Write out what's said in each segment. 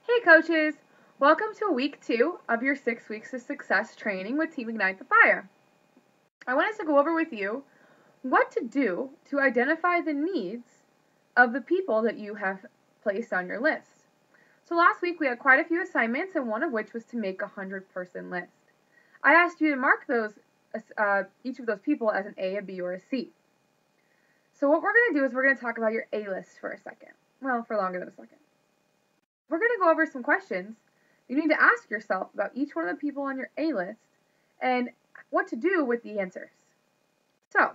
Hey coaches! Welcome to week 2 of your 6 weeks of success training with Team Ignite the Fire. I want us to go over with you what to do to identify the needs of the people that you have placed on your list. So last week we had quite a few assignments, and one of which was to make a 100-person list. I asked you to mark each of those people as an A, a B, or a C. So what we're going to do is we're going to talk about your A list for a second. Well, for longer than a second. We're going to go over some questions you need to ask yourself about each one of the people on your A list and what to do with the answers. So,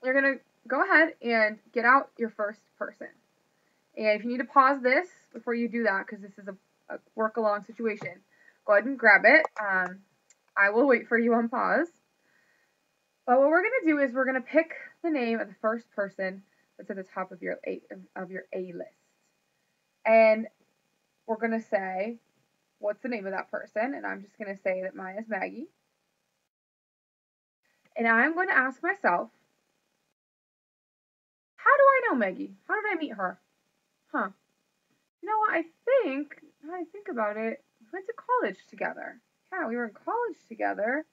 you're going to go ahead and get out your first person. And if you need to pause this before you do that, because this is a work-along situation, go ahead and grab it. I will wait for you on pause. But what we're going to do is we're going to pick the name of the first person that's at the top of your A list. And we're going to say, what's the name of that person? And I'm just going to say that mine is Maggie. And I'm going to ask myself, how do I know Maggie? How did I meet her? You know what? Now I think about it, we went to college together. Yeah, we were in college together.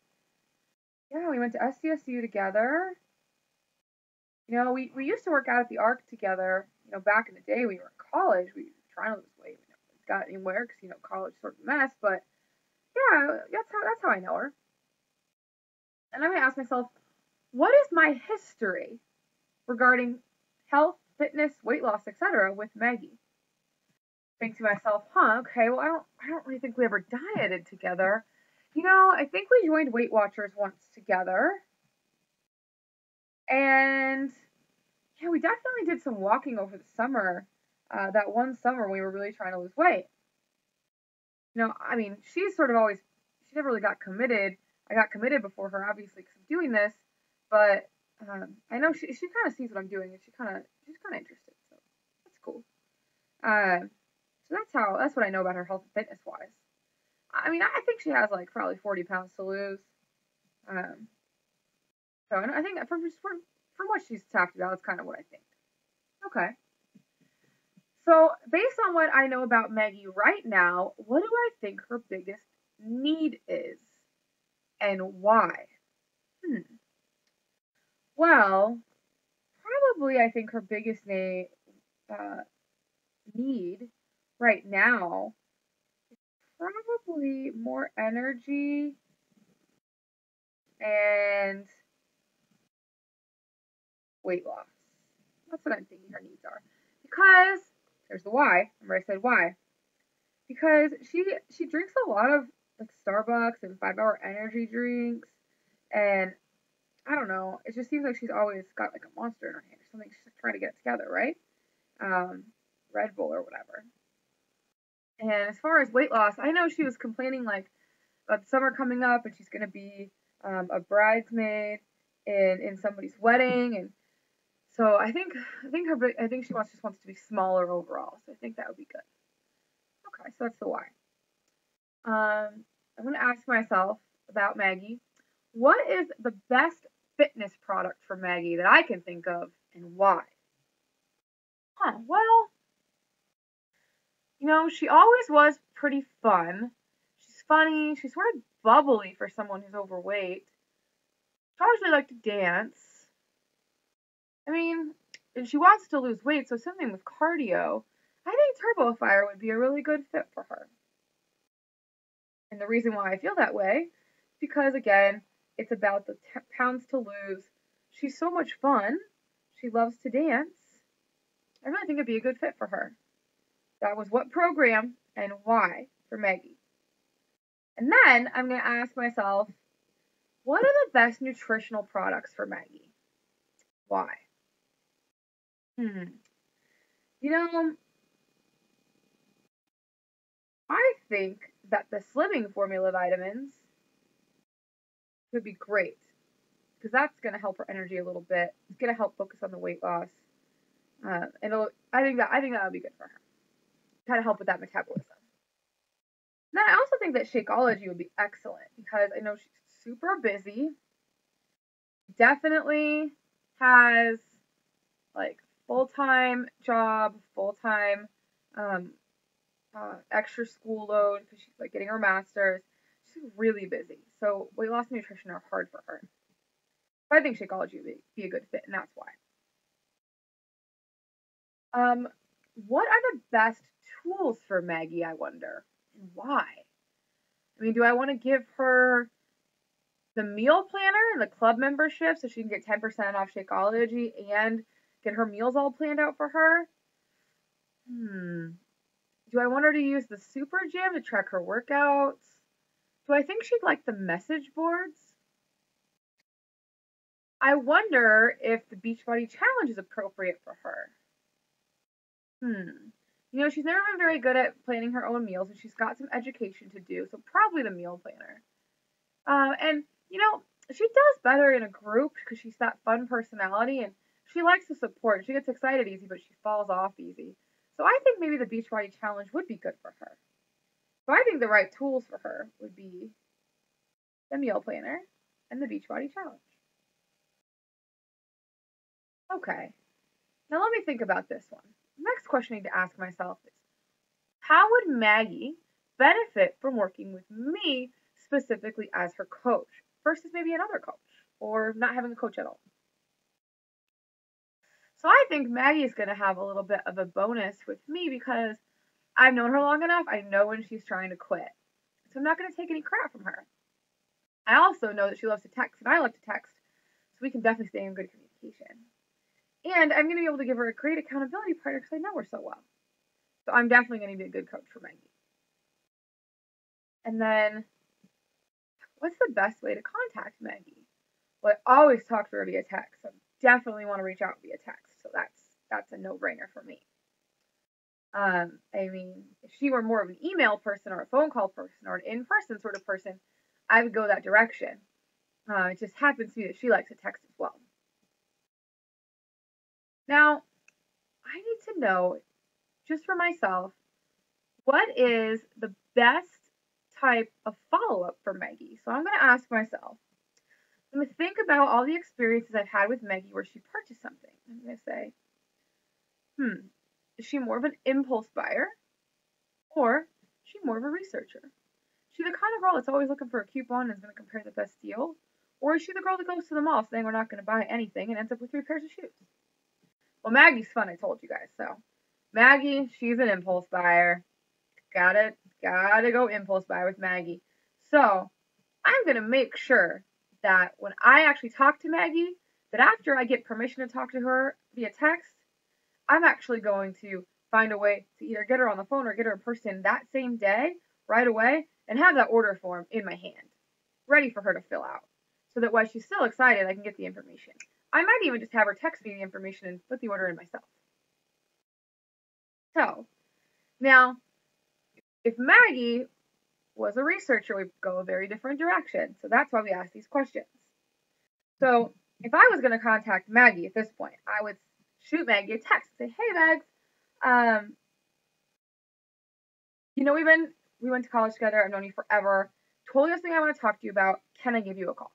Yeah, we went to SDSU together. You know, we used to work out at the Arc together. You know, back in the day, we were in college. We were trying to lose weight. We never got anywhere because, you know, college is sort of a mess. But yeah, that's how I know her. And I'm going to ask myself, what is my history regarding health, fitness, weight loss, etc. with Maggie? Think to myself, okay, well, I don't really think we ever dieted together. You know, I think we joined Weight Watchers once together. And yeah, we definitely did some walking over the summer. That one summer we were really trying to lose weight. You know, I mean, she never really got committed. I got committed before her, obviously, because I'm doing this. But I know she kind of sees what I'm doing, and she's kind of interested. So that's cool. So that's what I know about her health and fitness wise. I mean, I think she has like probably 40 pounds to lose. So I think from what she's talked about, that's kind of what I think. Okay. So based on what I know about Maggie right now, what do I think her biggest need is, and why? Well, probably I think her biggest need right now is probably more energy and weight loss. That's what I'm thinking her needs are. Because there's the why. Remember I said why? Because she drinks a lot of like Starbucks and 5-hour energy drinks, and I don't know. It just seems like she's always got like a monster in her hand or something. She's like, trying to get it together, right? Red Bull or whatever. And as far as weight loss, I know she was complaining like about the summer coming up, and she's gonna be a bridesmaid in somebody's wedding, and so I think she just wants to be smaller overall. So I think that would be good. Okay, so that's the why. I'm gonna ask myself about Maggie. What is the best fitness product for Maggie that I can think of, and why? Well, you know, she always was pretty fun. She's funny. She's sort of bubbly for someone who's overweight. She always really liked to dance. I mean, and she wants to lose weight, so something with cardio. I think Turbo Fire would be a really good fit for her. And the reason why I feel that way is because, again, it's about the pounds to lose. She's so much fun. She loves to dance. I really think it'd be a good fit for her. That was what program and why for Maggie. And then I'm going to ask myself, what are the best nutritional products for Maggie? Why? You know, I think that the Slimming formula vitamins would be great because that's going to help her energy a little bit. It's going to help focus on the weight loss, and I think that would be good for her. Kind of help with that metabolism. And then I also think that Shakeology would be excellent because I know she's super busy. Definitely has like full-time job, full-time extra school load because she's like getting her master's. She's really busy. So weight loss and nutrition are hard for her. But I think Shakeology would be a good fit, and that's why. What are the best tools for Maggie, I wonder? And why? I mean, do I want to give her the meal planner and the club membership so she can get 10% off Shakeology and get her meals all planned out for her? Do I want her to use the Super Gym to track her workouts? Do I think she'd like the message boards? I wonder if the Beachbody Challenge is appropriate for her. She's never been very good at planning her own meals, and she's got some education to do, so probably the meal planner. And she does better in a group because she's that fun personality, and she likes the support. She gets excited easy, but she falls off easy. So I think maybe the Beachbody Challenge would be good for her. So I think the right tools for her would be the meal planner and the Beachbody Challenge. Okay, now let me think about this one. The next question I need to ask myself is, how would Maggie benefit from working with me specifically as her coach versus maybe another coach or not having a coach at all? So I think Maggie is going to have a little bit of a bonus with me because I've known her long enough. I know when she's trying to quit. So I'm not going to take any crap from her. I also know that she loves to text and I love to text. So we can definitely stay in good communication. And I'm going to be able to give her a great accountability partner because I know her so well. So I'm definitely going to be a good coach for Maggie. And then, what's the best way to contact Maggie? Well, I always talk to her via text. So definitely want to reach out via text. So that's a no-brainer for me. I mean, if she were more of an email person or a phone call person or an in-person sort of person, I would go that direction. It just happens to be that she likes to text as well. Now, I need to know, just for myself, what is the best type of follow-up for Maggie? So I'm going to ask myself, I'm going to think about all the experiences I've had with Maggie where she purchased something. I'm going to say, is she more of an impulse buyer or is she more of a researcher? Is she the kind of girl that's always looking for a coupon and is going to compare the best deal? Or is she the girl that goes to the mall saying we're not going to buy anything and ends up with 3 pairs of shoes? Well, Maggie's fun, I told you guys. So Maggie, she's an impulse buyer. Gotta go impulse buy with Maggie. So I'm going to make sure that when I actually talk to Maggie, that after I get permission to talk to her via text, I'm actually going to find a way to either get her on the phone or get her in person that same day, right away, and have that order form in my hand, ready for her to fill out. So that while she's still excited, I can get the information. I might even just have her text me the information and put the order in myself. So, now, if Maggie was a researcher, we'd go a very different direction. So that's why we ask these questions. So if I was going to contact Maggie at this point, I would shoot Maggie a text and say, hey, Mags, we went to college together. I've known you forever. Totally have something I want to talk to you about. Can I give you a call?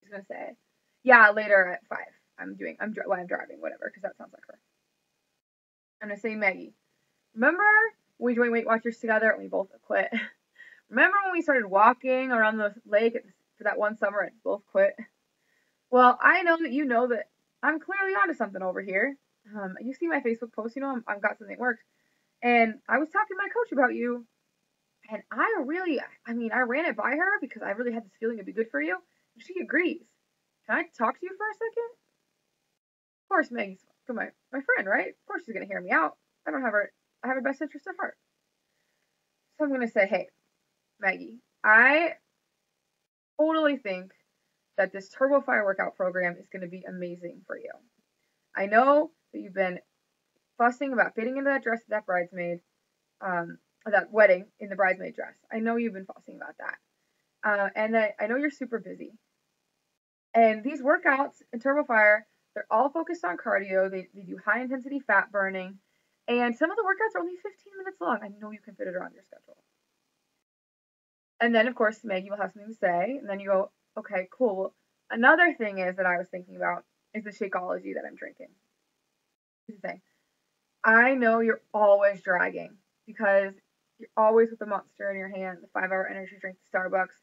She's going to say, yeah, later at 5. I'm driving, whatever, because that sounds like her. I'm going to say, Maggie, remember when we joined Weight Watchers together and we both quit? Remember when we started walking around the lake for that one summer and both quit? Well, I know that you know that I'm clearly onto something over here. You see my Facebook post, I've got something that works. And I was talking to my coach about you, and I ran it by her because I really had this feeling it'd be good for you. And she agrees. Can I talk to you for a second? Of course, Maggie's my friend, right? Of course she's going to hear me out. I have her best interest at heart. So I'm going to say, hey, Maggie, I totally think that this Turbo Fire workout program is going to be amazing for you. I know that you've been fussing about fitting into that dress that bridesmaid, that wedding in the bridesmaid dress. I know you've been fussing about that. And I know you're super busy. And these workouts in Turbo Fire, they're all focused on cardio. They do high intensity fat burning. And some of the workouts are only 15 minutes long. I know you can fit it around your schedule. And then, of course, Maggie will have something to say. And then you go, okay, cool. Well, another thing is that I was thinking about is the Shakeology that I'm drinking. Here's the thing. I know you're always dragging because you're always with the Monster in your hand, the 5-hour energy drink, the Starbucks.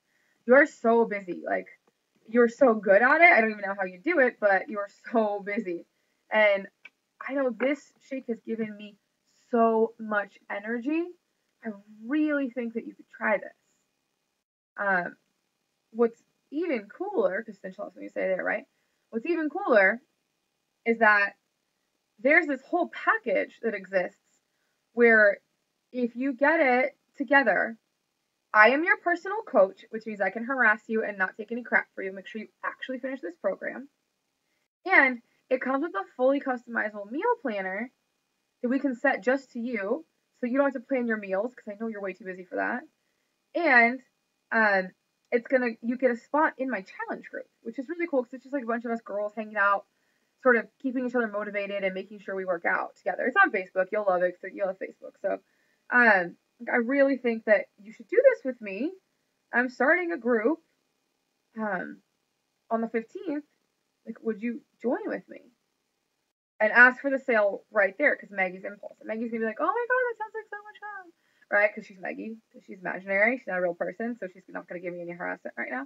You are so busy. Like, you're so good at it. I don't even know how you do it, but you're so busy. And I know this shake has given me so much energy. I really think that you could try this. What's even cooler, because Cinch loves when you say that, right? What's even cooler is that there's this whole package that exists where if you get it together, I am your personal coach, which means I can harass you and not take any crap for you. Make sure you actually finish this program. And it comes with a fully customizable meal planner that we can set just to you, so you don't have to plan your meals, because I know you're way too busy for that. And you get a spot in my challenge group, which is really cool because it's just like a bunch of us girls hanging out, sort of keeping each other motivated and making sure we work out together. It's on Facebook. You'll love it. So you'll have Facebook. So I really think that you should do this with me. I'm starting a group on the 15th. Like, would you join with me? And ask for the sale right there, because Maggie's impulse. And Maggie's gonna be like, oh my god, that sounds like so much fun. Right? Because she's Maggie. She's imaginary. She's not a real person, so she's not gonna give me any harassment right now.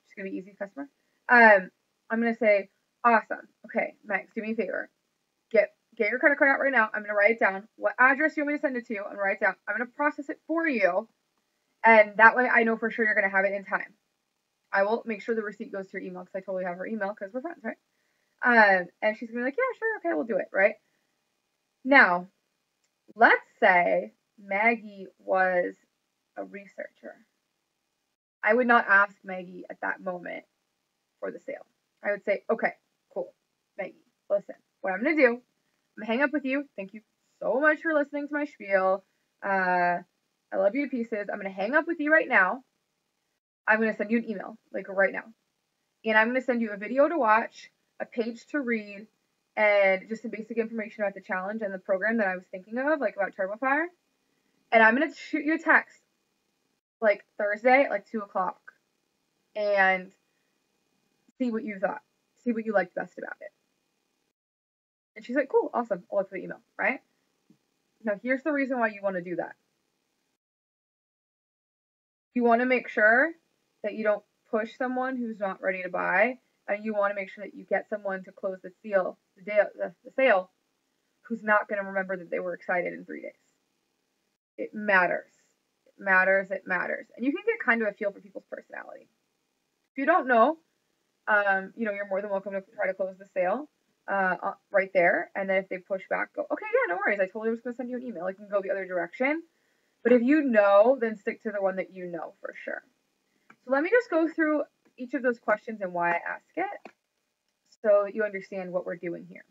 She's gonna be easy customer. I'm gonna say, awesome. Okay, Max, do me a favor. Get your credit card out right now. I'm gonna write it down. What address you want me to send it to? I'm gonna write it down. I'm gonna process it for you, and that way I know for sure you're gonna have it in time. I will make sure the receipt goes to your email, because I totally have her email, because we're friends, right? And she's gonna be like, yeah, sure, okay, we'll do it, right? Now, let's say Maggie was a researcher. I would not ask Maggie at that moment for the sale. I would say, okay, cool, Maggie, listen, what I'm gonna do, I'm gonna hang up with you. Thank you so much for listening to my spiel. I love you to pieces. I'm gonna hang up with you right now. I'm gonna send you an email, like right now. And I'm gonna send you a video to watch, a page to read, and just some basic information about the challenge and the program that I was thinking of, like about TurboFire. And I'm gonna shoot you a text, like Thursday at like 2:00, and see what you thought, see what you liked best about it. And she's like, cool, awesome, I'll look for the email, right? Now here's the reason why you want to do that. You want to make sure that you don't push someone who's not ready to buy, and you want to make sure that you get someone to close the sale, who's not going to remember that they were excited in 3 days. It matters. It matters. It matters. And you can get kind of a feel for people's personality. If you don't know, you're more than welcome to try to close the sale right there. And then if they push back, go, okay, yeah, no worries. I totally was going to send you an email. I can go the other direction. But if you know, then stick to the one that you know for sure. So let me just go through each of those questions and why I ask it, so that you understand what we're doing here.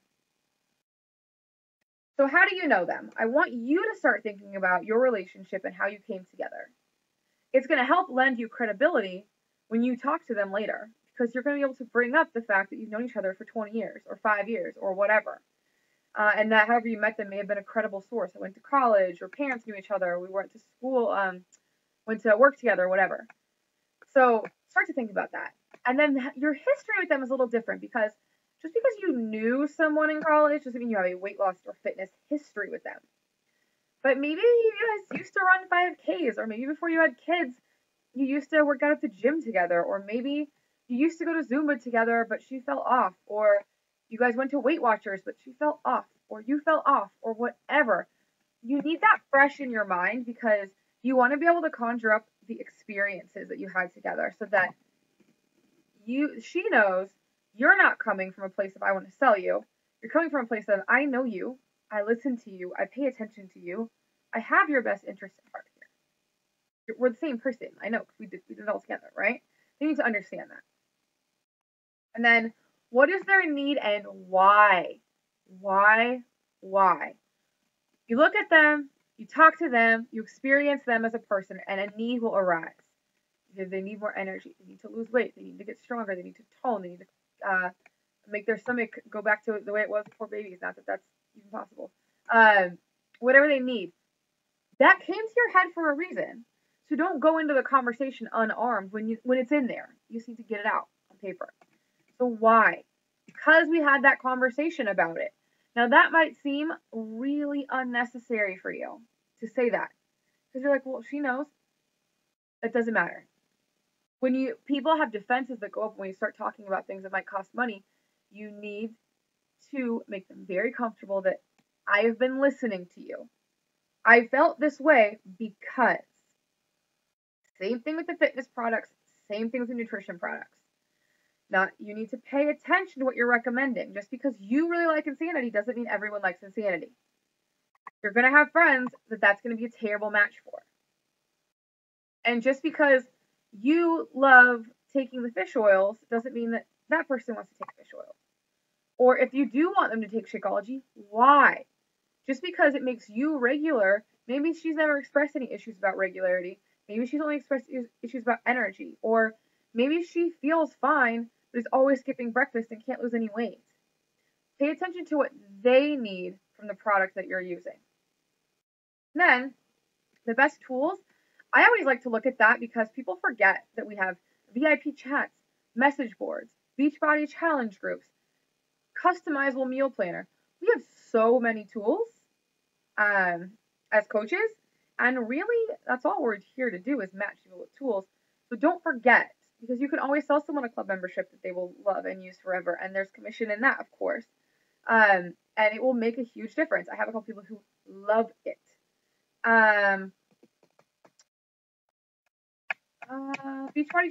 So how do you know them? I want you to start thinking about your relationship and how you came together. It's going to help lend you credibility when you talk to them later, because you're going to be able to bring up the fact that you've known each other for 20 years or 5 years or whatever. And that however you met them may have been a credible source. I went to college, or parents knew each other, we went to school, went to work together, whatever. So start to think about that. And then your history with them is a little different, because just because you knew someone in college doesn't mean you have a weight loss or fitness history with them. But maybe you guys used to run 5Ks, or maybe before you had kids, you used to work out at the gym together, or maybe you used to go to Zumba together, but she fell off, or you guys went to Weight Watchers, but she fell off, or you fell off, or whatever. You need that fresh in your mind, because you want to be able to conjure up the experiences that you had together, so that she knows you're not coming from a place of I want to sell you. You're coming from a place of I know you, I listen to you, I pay attention to you, I have your best interest at heart here. We're the same person. I know, because we did it all together, right? They need to understand that. And then, what is their need and why? Why? You look at them, you talk to them, you experience them as a person, and a need will arise. They need more energy. They need to lose weight. They need to get stronger. They need to tone. They need to make their stomach go back to the way it was before babies. Not that that's even possible. Whatever they need. That came to your head for a reason. So don't go into the conversation unarmed when it's in there. You just need to get it out on paper. So why? Because we had that conversation about it. Now that might seem really unnecessary for you to say that. Because you're like, well, she knows. It doesn't matter. When people have defenses that go up when you start talking about things that might cost money, you need to make them very comfortable that I have been listening to you. I felt this way because. Same thing with the fitness products, same thing with the nutrition products. Now, you need to pay attention to what you're recommending. Just because you really like Insanity doesn't mean everyone likes Insanity. You're going to have friends that that's going to be a terrible match for. And just because you love taking the fish oils doesn't mean that that person wants to take fish oils. Or if you do want them to take Shakeology, why? Just because it makes you regular, maybe she's never expressed any issues about regularity. Maybe she's only expressed issues about energy. Or maybe she feels fine, but is always skipping breakfast and can't lose any weight. Pay attention to what they need from the product that you're using. And then, the best tools, I always like to look at that because people forget that we have VIP chats, message boards, Beachbody challenge groups, customizable meal planner. We have so many tools as coaches, and really that's all we're here to do is match people with tools. So don't forget, because you can always sell someone a club membership that they will love and use forever, and there's commission in that, of course, and it will make a huge difference. I have a couple people who love it. Beachbody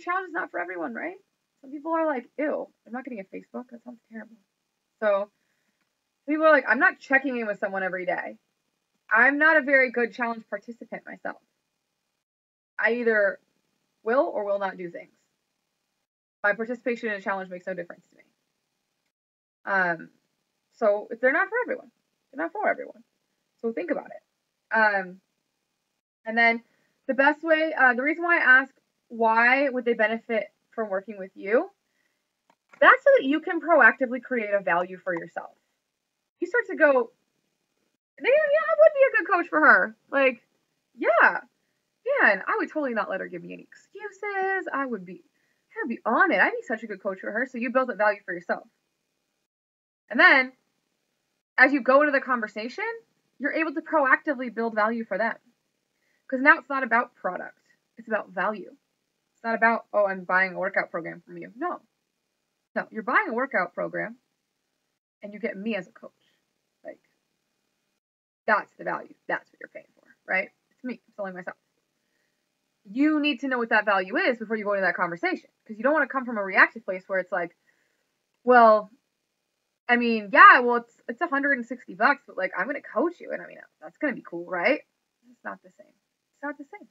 challenge is not for everyone, right? Some people are like, ew, I'm not getting a Facebook, that sounds terrible. So people are like, I'm not checking in with someone every day. I'm not a very good challenge participant myself. I either will or will not do things. My participation in a challenge makes no difference to me. So they're not for everyone. They're not for everyone. So think about it. And then the best way, the reason why I ask why would they benefit from working with you, that's so that you can proactively create a value for yourself. You start to go, yeah, I would be a good coach for her. Like, yeah, and I would totally not let her give me any excuses. I'd be on it. I'd be such a good coach for her. So you build that value for yourself. And then, as you go into the conversation, you're able to proactively build value for them. Because now it's not about product. It's about value. It's not about, oh, I'm buying a workout program from you. No, you're buying a workout program and you get me as a coach. Like, that's the value. That's what you're paying for, right? It's me. I'm selling myself. You need to know what that value is before you go into that conversation. Because you don't want to come from a reactive place where it's like, well, I mean, yeah, well, it's $160, but like, I'm going to coach you. And I mean, that's going to be cool, right? It's not the same. It's not the same.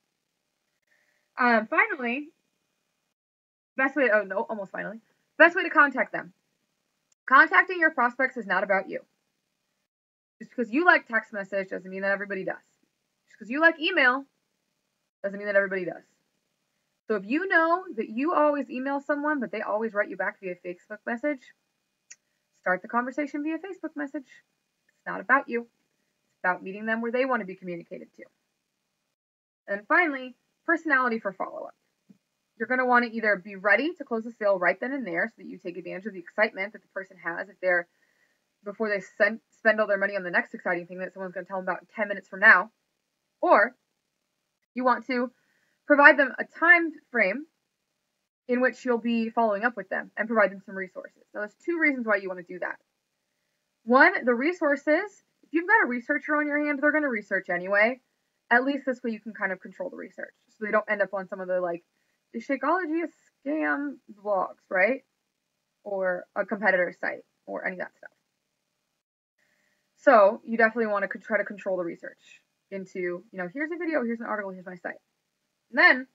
Finally, best way to contact them. Contacting your prospects is not about you. Just because you like text message doesn't mean that everybody does. Just because you like email doesn't mean that everybody does. So if you know that you always email someone, but they always write you back via Facebook message, start the conversation via Facebook message. It's not about you. It's about meeting them where they want to be communicated to. And finally, personality for follow-up. You're going to want to either be ready to close the sale right then and there so that you take advantage of the excitement that the person has before they spend all their money on the next exciting thing that someone's going to tell them about 10 minutes from now. Or you want to provide them a time frame in which you'll be following up with them and provide them some resources. Now, there's two reasons why you want to do that. One, the resources. If you've got a researcher on your hand, they're going to research anyway. At least this way you can kind of control the research. So they don't end up on some of the, like, the Shakeology is scam blogs, right? Or a competitor site, or any of that stuff. So you definitely want to try to control the research into, here's a video, here's an article, here's my site. And then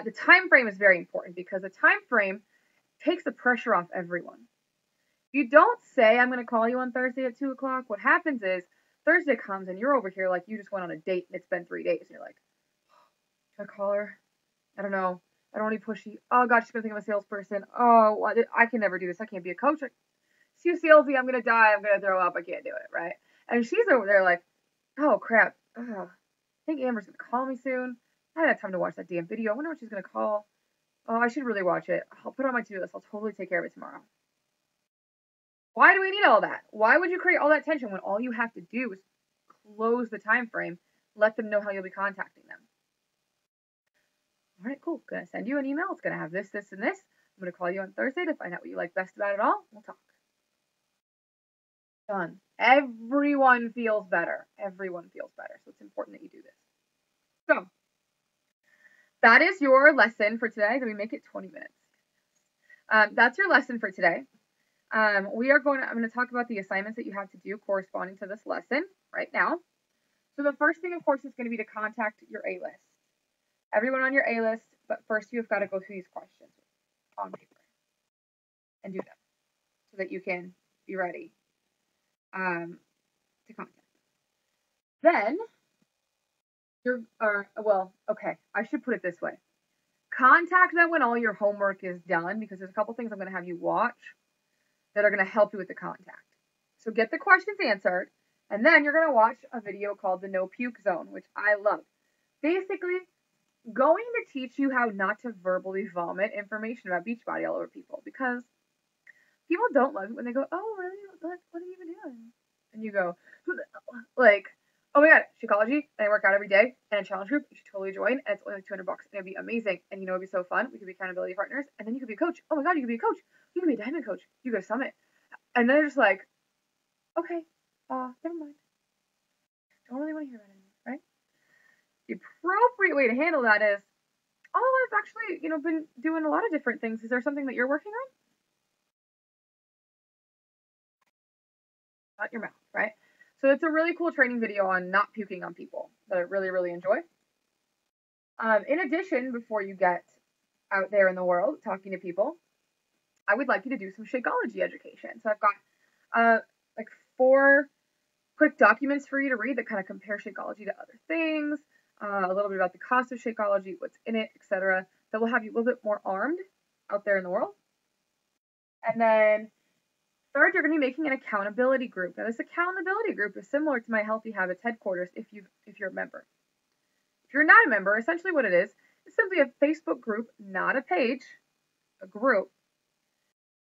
the time frame is very important because the time frame takes the pressure off everyone. If you don't say, I'm going to call you on Thursday at 2 o'clock, what happens is Thursday comes and you're over here like you just went on a date and it's been 3 days. And you're like, should I call her? I don't know. I don't want to be pushy. Oh, God, she's going to think I'm a salesperson. Oh, I can never do this. I can't be a coach. It's too salesy. I'm going to die. I'm going to throw up. I can't do it, right? And she's over there like, oh, crap. I think Amber's going to call me soon. I haven't had time to watch that damn video. I wonder what she's going to call. Oh, I should really watch it. I'll put it on my to-do list. I'll totally take care of it tomorrow. Why do we need all that? Why would you create all that tension when all you have to do is close the time frame, let them know how you'll be contacting them. All right, cool. Gonna send you an email. It's gonna have this, this, and this. I'm gonna call you on Thursday to find out what you like best about it all. We'll talk. Done. Everyone feels better. Everyone feels better. So it's important that you do this. So that is your lesson for today. Did we make it 20 minutes? That's your lesson for today. I'm going to talk about the assignments that you have to do corresponding to this lesson right now. So the first thing, of course, is going to be to contact your A-list. Everyone on your A-list, but first you've got to go through these questions on paper and do them so that you can be ready to contact them. Then I should put it this way. Contact them when all your homework is done, because there's a couple things I'm going to have you watch that are going to help you with the contact. So get the questions answered, and then you're going to watch a video called the No Puke Zone, which I love. Basically, going to teach you how not to verbally vomit information about Beachbody all over people, because people don't love it when they go, oh, really? What are you even doing? And you go, like, oh my God, Shakeology, and I work out every day, and a challenge group, you should totally join, and it's only like $200, and it'd be amazing, and you know, it'd be so fun, we could be accountability partners, and then you could be a coach. Oh my God, you could be a coach. You could be a diamond coach. You go to Summit. And then they're just like, okay, never mind. Don't really want to hear about it anymore, right? The appropriate way to handle that is, oh, I've actually, been doing a lot of different things. Is there something that you're working on? Not your mouth, right? So it's a really cool training video on not puking on people that I really, really enjoy. In addition, before you get out there in the world talking to people, I would like you to do some Shakeology education. So I've got like 4 quick documents for you to read that kind of compare Shakeology to other things, a little bit about the cost of Shakeology, what's in it, etc. That will have you a little bit more armed out there in the world. And then third, you're going to be making an accountability group. Now, this accountability group is similar to my Healthy Habits headquarters if you're a member. If you're not a member, essentially what it is simply a Facebook group, not a page, a group,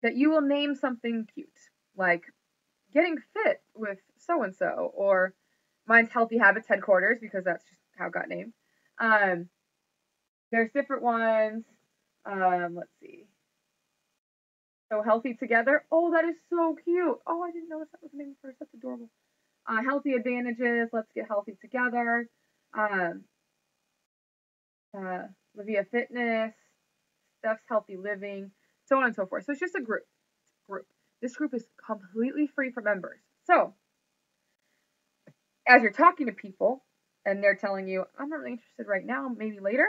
that you will name something cute, like getting fit with so-and-so, or mine's Healthy Habits headquarters, because that's just how it got named. There's different ones. Let's see. So Healthy Together. Oh, that is so cute. Oh, I didn't notice that was the name first. That's adorable. Healthy Advantages. Let's Get Healthy Together. Livia Fitness. Steph's Healthy Living. So on and so forth. So it's just a group. This group is completely free for members. So as you're talking to people and they're telling you, I'm not really interested right now, maybe later,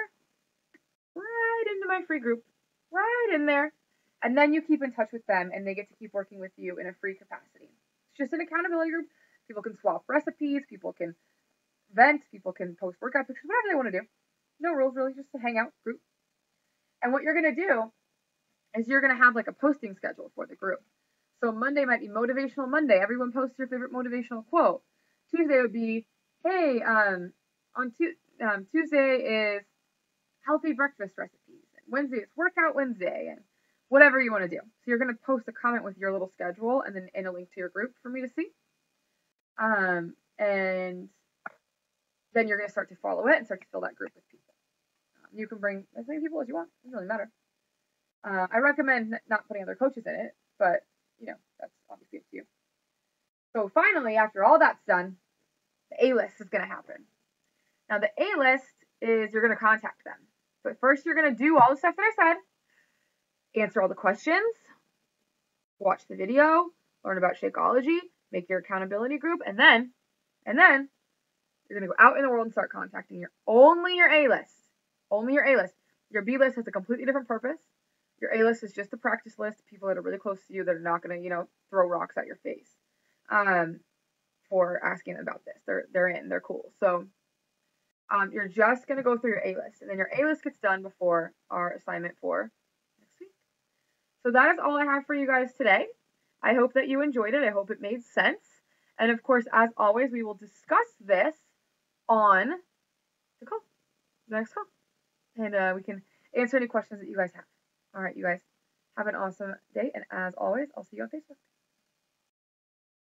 right into my free group, right in there. And then you keep in touch with them and they get to keep working with you in a free capacity. It's just an accountability group. People can swap recipes, people can vent, people can post workout pictures, whatever they want to do. No rules, really, just a hangout group. And what you're going to do is you're going to have like a posting schedule for the group. So Monday might be Motivational Monday. Everyone posts your favorite motivational quote. Tuesday would be, hey, Tuesday is healthy breakfast recipes. Wednesday is Workout Wednesday, and whatever you want to do. So you're going to post a comment with your little schedule and then a link to your group for me to see. And then you're going to start to follow it and start to fill that group with people. You can bring as many people as you want. It doesn't really matter. I recommend not putting other coaches in it, but that's obviously up to you. So finally, after all that's done, the A-list is going to happen. Now the A-list is you're going to contact them. But first you're going to do all the stuff that I said, answer all the questions, watch the video, learn about Shakeology, make your accountability group, and then you're going to go out in the world and start contacting only your A-list. Only your A-list. Your B-list has a completely different purpose. Your A-list is just a practice list of people that are really close to you that are not going to, throw rocks at your face for asking about this. They're cool. So you're just going to go through your A-list, and then your A-list gets done before our assignment for next week. So that is all I have for you guys today. I hope that you enjoyed it. I hope it made sense. And of course, as always, we will discuss this on the next call. And we can answer any questions that you guys have. All right, you guys, have an awesome day. And as always, I'll see you on Facebook.